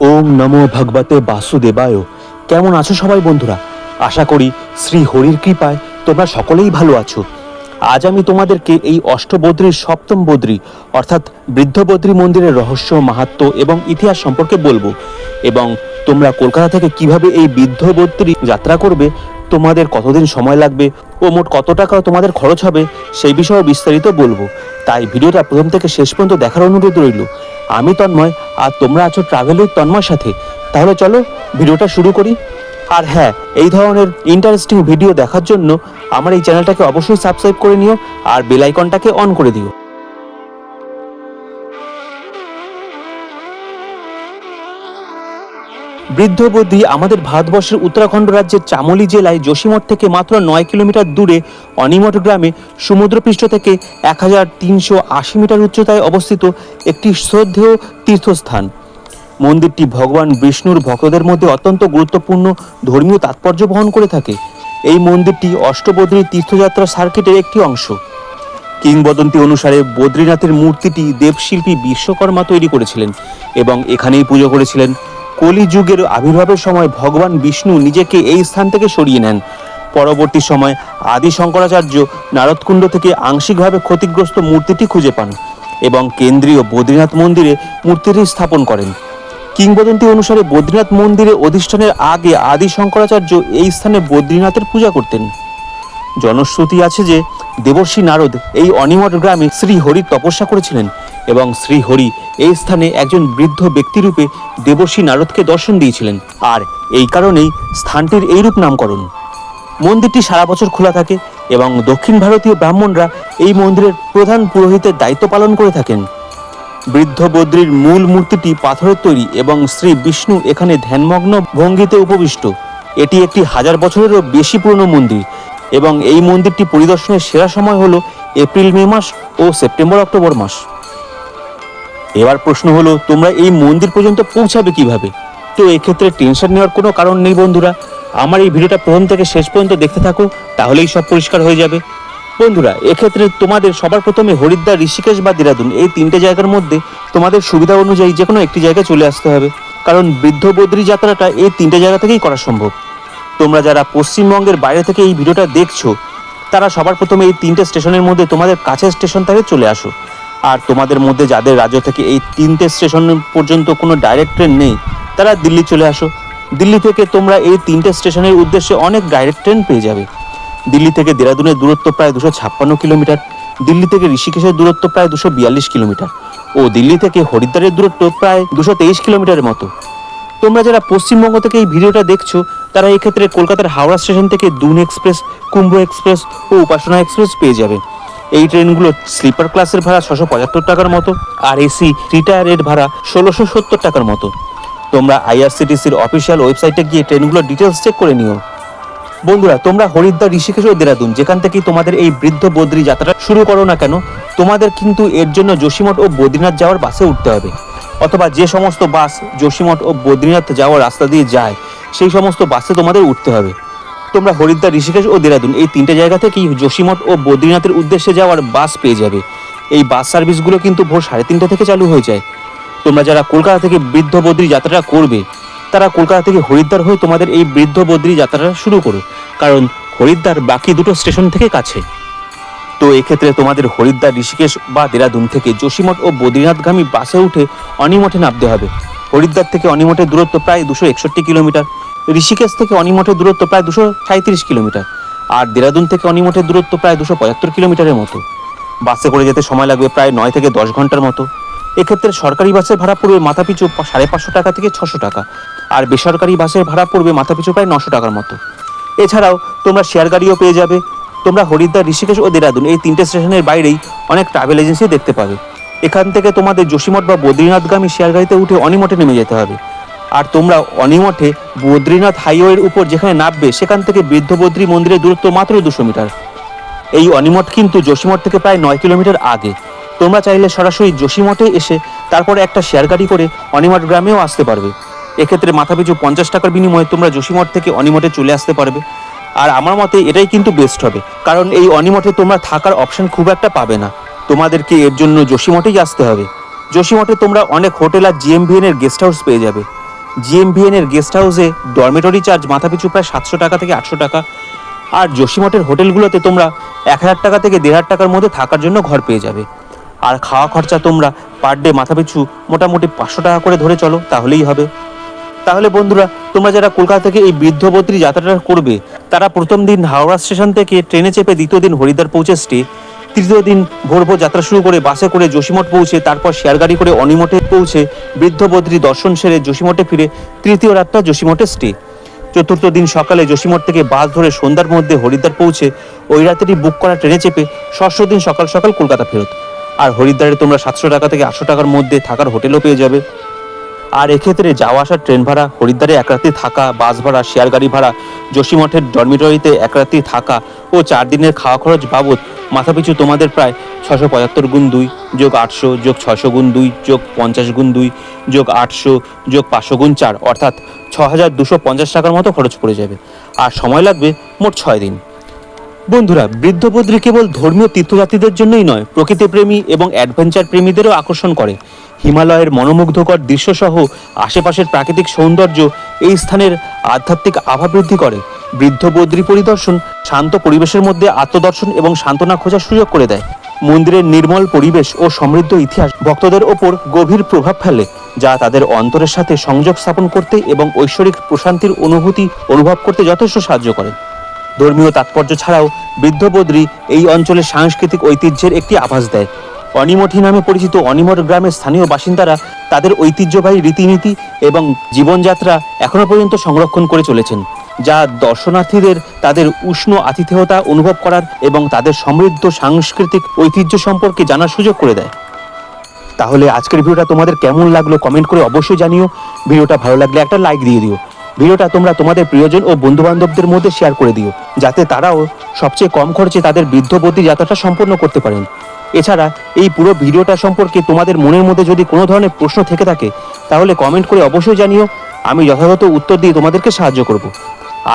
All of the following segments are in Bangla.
ওম নমো ভগবতে বাসুদেবায়। কেমন আছো সবাই বন্ধুরা? আশা করি শ্রী হরির কৃপায় তোমরা সকলেই ভালো আছো। আজ আমি তোমাদেরকে এই অষ্টবদ্রীর সপ্তম বদ্রী অর্থাৎ বৃদ্ধ বদ্রী মন্দিরের রহস্য, মাহাত্ম্য এবং ইতিহাস সম্পর্কে বলবো, এবং তোমরা কলকাতা থেকে কিভাবে এই বৃদ্ধ বদ্রী যাত্রা করবে, তোমাদের কতদিন সময় লাগবে ও মোট কত টাকা তোমাদের খরচ হবে সেই বিষয়ে বিস্তারিত বলবো। তাই ভিডিওটা প্রথম থেকে শেষ পর্যন্ত দেখার অনুরোধ রইল। আমি তন্ময়, আর তোমরা আছো ট্রাভেল উইথ তন্ময়ের সাথে। তাহলে চলো ভিডিওটা শুরু করি। আর হ্যাঁ, এই ধরনের ইন্টারেস্টিং ভিডিও দেখার জন্য আমার এই চ্যানেলটাকে অবশ্যই সাবস্ক্রাইব করে নিও আর বেল আইকনটাকে অন করে দিও। বৃদ্ধ বদ্রী আমাদের ভারতবর্ষের উত্তরাখণ্ড রাজ্যের চামোলি জেলায় যোশীমঠ থেকে মাত্র 9 কিলোমিটার দূরে অনিমঠ গ্রামে সমুদ্রপৃষ্ঠ থেকে 1380 মিটার উচ্চতায় অবস্থিত একটি শ্রদ্ধেয় তীর্থস্থান। মন্দিরটি ভগবান বিষ্ণুর ভক্তদের মধ্যে অত্যন্ত গুরুত্বপূর্ণ ধর্মীয় তাৎপর্য বহন করে থাকে। এই মন্দিরটি অষ্টবদ্রী তীর্থযাত্রা সার্কিটের একটি অংশ। কিংবদন্তি অনুসারে বদ্রীনাথের মূর্তিটি দেবশিল্পী বিশ্বকর্মা তৈরি করেছিলেন এবং এখানেই পুজো করেছিলেন। কলিযুগের আবির্ভাবের সময় ভগবান বিষ্ণু নিজেকে এই স্থান থেকে সরিয়ে নেন। পরবর্তী সময় আদি শঙ্করাচার্য নারদকুণ্ড থেকে আংশিকভাবে ক্ষতিগ্রস্ত মূর্তিটি খুঁজে পান এবং কেন্দ্রীয় বদ্রীনাথ মন্দিরে মূর্তিটি স্থাপন করেন। কিংবদন্তি অনুসারে বদ্রীনাথ মন্দিরে অধিষ্ঠানের আগে আদি শঙ্করাচার্য এই স্থানে বদ্রীনাথের পূজা করতেন। জনশ্রুতি আছে যে দেবর্ষি নারদ এই অনিমঠ গ্রামে শ্রী হরির তপস্যা করেছিলেন এবং শ্রী হরি এই স্থানে একজন বৃদ্ধ ব্যক্তিরূপে দেবর্ষি নারদকে দর্শন দিয়েছিলেন, আর এই কারণেই স্থানটির এইরূপ নামকরণ। মন্দিরটি সারা বছর খোলা থাকে এবং দক্ষিণ ভারতীয় ব্রাহ্মণরা এই মন্দিরের প্রধান পুরোহিতের দায়িত্ব পালন করে থাকেন। বৃদ্ধ বদ্রীর মূল মূর্তিটি পাথরের তৈরি এবং শ্রী বিষ্ণু এখানে ধ্যানমগ্ন ভঙ্গিতে উপবিষ্ট। এটি একটি 1000 বছরেরও বেশি পুরনো মন্দির এবং এই মন্দিরটি পরিদর্শনের সেরা সময় হলো এপ্রিল মে মাস ও সেপ্টেম্বর অক্টোবর মাস। এবার প্রশ্ন হলো, তোমরা এই মন্দির পর্যন্ত পৌঁছাবে কিভাবে? তো এক্ষেত্রে টেনশন নেওয়ার কোনো কারণ নেই বন্ধুরা। আমার এই ভিডিওটা প্রথম থেকে শেষ পর্যন্ত দেখতে থাকো, তাহলেই সব পরিষ্কার হয়ে যাবে। বন্ধুরা, এক্ষেত্রে তোমাদের সবার প্রথমে হরিদ্বার, ঋষিকেশ বা দেরাদুন এই 3টে জায়গার মধ্যে তোমাদের সুবিধা অনুযায়ী যে কোনো একটি জায়গায় চলে আসতে হবে, কারণ বৃদ্ধ বদ্রী যাত্রাটা এই 3টে জায়গা থেকেই করা সম্ভব। তোমরা যারা পশ্চিমবঙ্গের বাইরে থেকে এই ভিডিওটা দেখছো, তারা সবার প্রথমে এই 3টে স্টেশনের মধ্যে তোমাদের কাছের স্টেশন থেকে চলে আসো। আর তোমাদের মধ্যে যাদের রাজ্য থেকে এই 3টে স্টেশন পর্যন্ত কোনো ডাইরেক্ট ট্রেন নেই, তারা দিল্লি চলে আসো। দিল্লি থেকে তোমরা এই 3টে স্টেশনের উদ্দেশ্যে অনেক ডাইরেক্ট ট্রেন পেয়ে যাবে। দিল্লি থেকে দেরাদুনের দূরত্ব প্রায় 256 কিলোমিটার, দিল্লি থেকে ঋষিকেশের দূরত্ব প্রায় 242 কিলোমিটার ও দিল্লি থেকে হরিদ্বারের দূরত্ব প্রায় 223 কিলোমিটারের মতো। তোমরা যারা পশ্চিমবঙ্গ থেকে এই ভিডিওটা দেখছো, তারা এই ক্ষেত্রে কলকাতার হাওড়া স্টেশন থেকে দুন এক্সপ্রেস, কুম্ভ এক্সপ্রেস ও উপাসনা এক্সপ্রেস পেয়ে যাবে। এই ট্রেনগুলো স্লিপার ক্লাসের ভাড়া 675 টাকার মতো আর এসি রিটায়ারের ভাড়া 1670 টাকার মতো। তোমরা আইআরসিটিসির অফিসিয়াল ওয়েবসাইটে গিয়ে ট্রেনগুলোর ডিটেলস চেক করে নিও। বন্ধুরা, তোমরা হরিদ্বার, ঋষিকেশ ও দেরাদুন যেখান থেকেই তোমাদের এই বৃদ্ধ বদ্রী যাত্রা শুরু করো না কেন, তোমাদের কিন্তু এর জন্য যোশীমঠ ও বদ্রীনাথ যাওয়ার বাসে উঠতে হবে, অথবা যে সমস্ত বাস যোশীমঠ ও বদ্রীনাথ যাওয়ার রাস্তা দিয়ে যায় সেই সমস্ত বাসে তোমাদের উঠতে হবে। তোমরা হরিদ্বার, ঋষিকেশ ও দেরাদুন এই 3টে জায়গা থেকেই যোশীমঠ ও বদ্রীনাথের উদ্দেশ্যে যাওয়ার বাস পেয়ে যাবে। এই বাস সার্ভিসগুলো কিন্তু ভোর 3:30 থেকে চালু হয়ে যায়। তোমরা যারা কলকাতা থেকে বৃদ্ধ বদ্রী যাত্রাটা করবে, তারা কলকাতা থেকে হরিদ্বার হয়ে তোমাদের এই বৃদ্ধ বদ্রী যাত্রাটা শুরু করো, কারণ হরিদ্বার বাকি দুটো স্টেশন থেকে কাছে। তো এক্ষেত্রে তোমাদের হরিদ্বার, ঋষিকেশ বা দেরাদুন থেকে যোশীমঠ ও বদ্রীনাথগামী বাসে উঠে অনিমঠে নামতে হবে। হরিদ্বার থেকে অনিমঠের দূরত্ব প্রায় 261 কিলোমিটার, ঋষিকেশ থেকে অনিমঠের দূরত্ব প্রায় 237 কিলোমিটার আর দেরাদুন থেকে অনিমঠের দূরত্ব প্রায় 275 কিলোমিটারের মতো। বাসে করে যেতে সময় লাগবে প্রায় 9 থেকে 10 ঘন্টার মতো। এক্ষেত্রে সরকারি বাসের ভাড়া পড়বে মাথাপিছু 550 টাকা থেকে 600 টাকা আর বেসরকারি বাসের ভাড়া পড়বে মাথাপিছু প্রায় 900 টাকার মতো। এছাড়াও তোমরা শেয়ার গাড়িও পেয়ে যাবে। তোমরা হরিদ্বার, ঋষিকেশ ও দেরাদুন এই 3টে স্টেশনের বাইরেই অনেক ট্রাভেল এজেন্সি দেখতে পাবে। এখান থেকে তোমাদের যোশীমঠ বা বদ্রীনাথগামী শেয়ার গাড়িতে উঠে অনিমঠে নেমে যেতে হবে। আর তোমরা অনিমঠে বদ্রীনাথ হাইওয়ের উপর যেখানে নামবে, সেখান থেকে বৃদ্ধ বদ্রী মন্দিরের দূরত্ব মাত্র 200 মিটার। এই অনিমঠ কিন্তু যোশীমঠ থেকে প্রায় 9 কিলোমিটার আগে। তোমরা চাইলে সরাসরি যোশীমঠে এসে তারপরে একটা শেয়ার গাড়ি করে অনিমঠ গ্রামেও আসতে পারবে। এক্ষেত্রে মাথাপিছু 50 টাকার বিনিময়ে তোমরা যোশীমঠ থেকে অনিমঠে চলে আসতে পারবে। আর আমার মতে এটাই কিন্তু বেস্ট হবে, কারণ এই অনিমঠে তোমরা থাকার অপশন খুব একটা পাবে না। তোমাদেরকে এর জন্য যোশীমঠেই আসতে হবে। যোশীমঠে তোমরা অনেক হোটেল আর জিএমভিএন এর গেস্ট হাউস পেয়ে যাবে। GMBN এর গেস্ট হাউসে ডরমেটরি চার্জ মাথাপিছু প্রায় 700 টাকা থেকে 800 টাকা। আর যোশীমঠের হোটেলগুলোতে তোমরা 1000 টাকা থেকে 1500 টাকার মধ্যে থাকার জন্য ঘর পেয়ে যাবে। আর খাওয়া খরচা তোমরা পার ডে মাথাপিছু মোটামুটি 500 টাকা করে ধরে চলো, তাহলেই হবে। তাহলে বন্ধুরা, তোমরা যারা কলকাতা থেকে এই বৃদ্ধ বদ্রী যাত্রাটা করবে, তারা প্রথম দিন হাওড়া স্টেশন থেকে ট্রেনে চেপে দ্বিতীয় দিন হরিদ্বার পৌঁছে স্টে, তৃতীয় দিন ভোর যাত্রা শুরু করে বাসে করে যোশীমঠ পৌঁছে, তারপর শেয়ার গাড়ি করে অনিমঠে পৌঁছে বৃদ্ধ বদ্রী দর্শন সেরে যোশীমঠে ফিরে তৃতীয় রাতটা যোশীমঠে স্টে। চতুর্থ দিন সকালে যোশীমঠ থেকে বাস ধরে সন্ধ্যার মধ্যে হরিদ্বার পৌঁছে ওই রাতেরই বুক করা ট্রেনে চেপে ষষ্ঠ দিন সকাল সকাল কলকাতা ফেরত। আর হরিদ্বারে তোমরা 700 টাকা থেকে 800 টাকার মধ্যে থাকার হোটেলও পেয়ে যাবে। আর এক্ষেত্রে যাওয়া আসার ট্রেন ভাড়া, হরিদ্বারে এক রাত্রি থাকা, বাস ভাড়া, শেয়ার গাড়ি ভাড়া, যোশীমঠের ডরমিটরিতে এক রাত্রি থাকা ও 4 দিনের খাওয়া খরচ বাবদ মাথাপিছু তোমাদের প্রায় 675 গুণ 2 যোগ 800 যোগ 600 গুণ 2 যোগ 50 গুণ 2 যোগ 800 যোগ 500 গুণ 4 অর্থাৎ 6250 টাকার মতো খরচ পড়ে যাবে। আর সময় লাগবে মোট 6 দিন। বন্ধুরা, বৃদ্ধ বদ্রী কেবল ধর্মীয় তীর্থযাত্রীদের জন্যই নয়, প্রকৃতিপ্রেমী এবং অ্যাডভেঞ্চার প্রেমীদেরও আকর্ষণ করে। হিমালয়ের মনোমুগ্ধকর দৃশ্যসহ আশেপাশের প্রাকৃতিক সৌন্দর্য এই স্থানের আধ্যাত্মিক আভা বৃদ্ধি করে। বৃদ্ধ বদ্রী পরিদর্শন শান্ত পরিবেশের মধ্যে আত্মদর্শন এবং সান্ত্বনা খোঁজার সুযোগ করে দেয়। মন্দিরের নির্মল পরিবেশ ও সমৃদ্ধ ইতিহাস ভক্তদের ওপর গভীর প্রভাব ফেলে, যা তাদের অন্তরের সাথে সংযোগ স্থাপন করতে এবং ঐশ্বরিক প্রশান্তির অনুভূতি অনুভব করতে যথেষ্ট সাহায্য করে। ধর্মীয় তাৎপর্য ছাড়াও বৃদ্ধ বদ্রী এই অঞ্চলের সাংস্কৃতিক ঐতিহ্যের একটি আভাস দেয়। অনিমঠি নামে পরিচিত অনিমঠ গ্রামের স্থানীয় বাসিন্দারা তাদের ঐতিহ্যবাহী রীতিনীতি এবং জীবনযাত্রা এখনো পর্যন্ত সংরক্ষণ করে চলেছেন, যা দর্শনার্থীদের তাদের উষ্ণ আতিথেয়তা অনুভব করার এবং তাদের সমৃদ্ধ সাংস্কৃতিক ঐতিহ্য সম্পর্কে জানার সুযোগ করে দেয়। তাহলে আজকের ভিডিওটা তোমাদের কেমন লাগলো কমেন্ট করে অবশ্যই জানিও। ভিডিওটা ভালো লাগলে একটা লাইক দিয়ে দিও। ভিডিওটা তোমরা তোমাদের প্রিয়জন ও বন্ধু বান্ধবদের মধ্যে শেয়ার করে দিও, যাতে তারাও সবচেয়ে কম খরচে তাদের বৃদ্ধ বদ্রী যাত্রাটা সম্পন্ন করতে পারেন। এছাড়া এই পুরো ভিডিওটা সম্পর্কে তোমাদের মনের মধ্যে যদি কোনো ধরনের প্রশ্ন থেকে থাকে, তাহলে কমেন্ট করে অবশ্যই জানিও। আমি যথাযথ উত্তর দিয়ে তোমাদেরকে সাহায্য করব।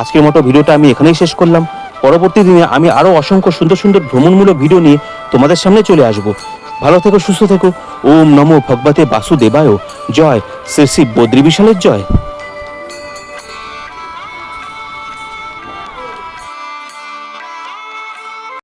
আজকের মতো ভিডিওটা আমি এখানেই শেষ করলাম। পরবর্তী দিনে আমি আরও অসংখ্য সুন্দর সুন্দর ভ্রমণমূলক ভিডিও নিয়ে তোমাদের সামনে চলে আসব। ভালো থেকো, সুস্থ থেকো। ওম নমো ভগবতে বাসুদেবায়। জয় শ্রী শ্রী বদ্রী বিশালের জয়।